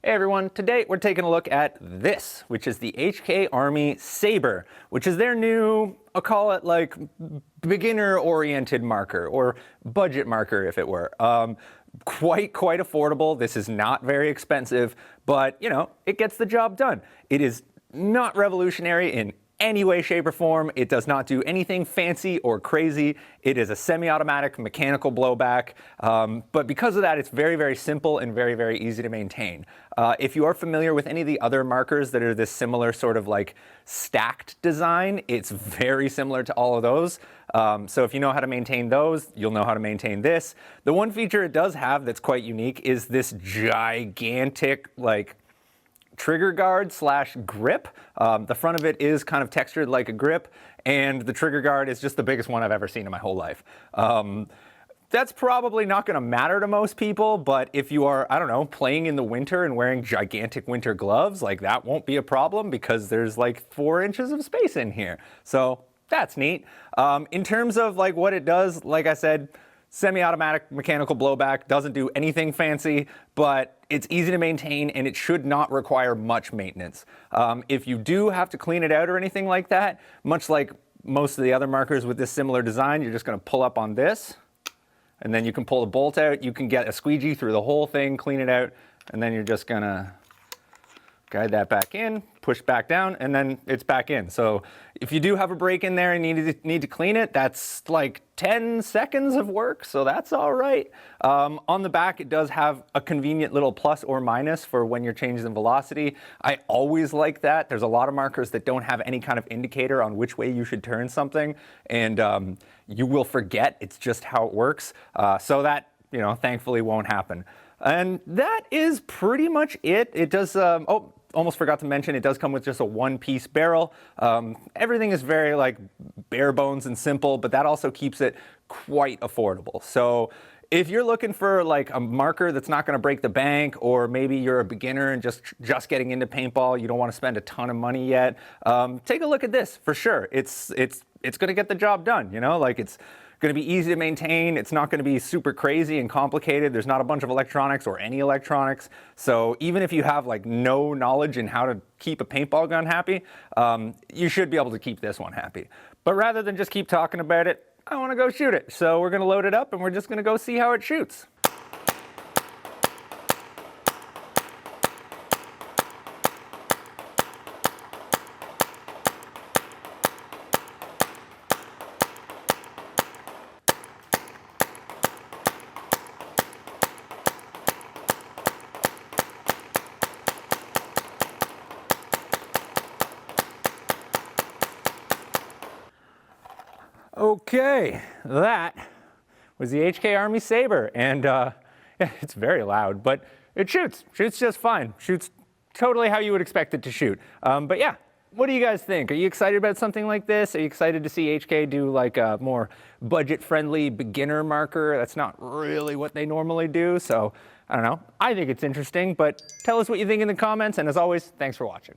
Hey everyone, today we're taking a look at this, which is the HK Army SABR, which is their new, I'll call it like beginner-oriented marker, or budget marker if it were. Quite affordable. This is not very expensive, but you know, it gets the job done. It is not revolutionary in any way, shape, or form. It does not do anything fancy or crazy. It is a semi-automatic mechanical blowback, but because of that, it's very simple and very easy to maintain. If you are familiar with any of the other markers that are this similar sort of like stacked design, it's very similar to all of those. So if you know how to maintain those, you'll know how to maintain this. The one feature it does have that's quite unique is this gigantic, like, trigger guard slash grip. The front of it is kind of textured like a grip, and the trigger guard is just the biggest one I've ever seen in my whole life. That's probably not going to matter to most people, but if you are, I don't know, playing in the winter and wearing gigantic winter gloves, like that won't be a problem because there's like 4 inches of space in here. So that's neat. In terms of like what it does, like I said, semi-automatic mechanical blowback, doesn't do anything fancy, but it's easy to maintain and it should not require much maintenance. If you do have to clean it out or anything like that, much like most of the other markers with this similar design, you're just going to pull up on this, and then you can pull the bolt out. You can get a squeegee through the whole thing, clean it out, and then you're just going to guide that back in, push back down, and then it's back in. So if you do have a break in there and need to clean it, that's like 10 seconds of work, so that's all right. On the back, it does have a convenient little plus or minus for when you're changing the velocity. I always like that. There's a lot of markers that don't have any kind of indicator on which way you should turn something, and you will forget. It's just how it works. So that, you know, thankfully won't happen. And that is pretty much it. It does, almost forgot to mention, it does come with just a 1-piece barrel. Everything is very like bare bones and simple, but that also keeps it quite affordable. So if you're looking for like a marker that's not going to break the bank, or maybe you're a beginner and just getting into paintball, you don't want to spend a ton of money yet, take a look at this for sure. It's going to get the job done, you know, like it's going to be easy to maintain. It's not going to be super crazy and complicated. There's not a bunch of electronics or any electronics. So even if you have like no knowledge in how to keep a paintball gun happy, you should be able to keep this one happy. But rather than just keep talking about it, I want to go shoot it. So we're going to load it up and we're just going to go see how it shoots. Okay, that was the HK Army SABR, and yeah, it's very loud, but it shoots just fine. Shoots totally how you would expect it to shoot. But yeah, what do you guys think? Are you excited about something like this? Are you excited to see HK do like a more budget-friendly beginner marker? That's not really what they normally do, so I don't know. I think it's interesting, but tell us what you think in the comments, and as always, thanks for watching.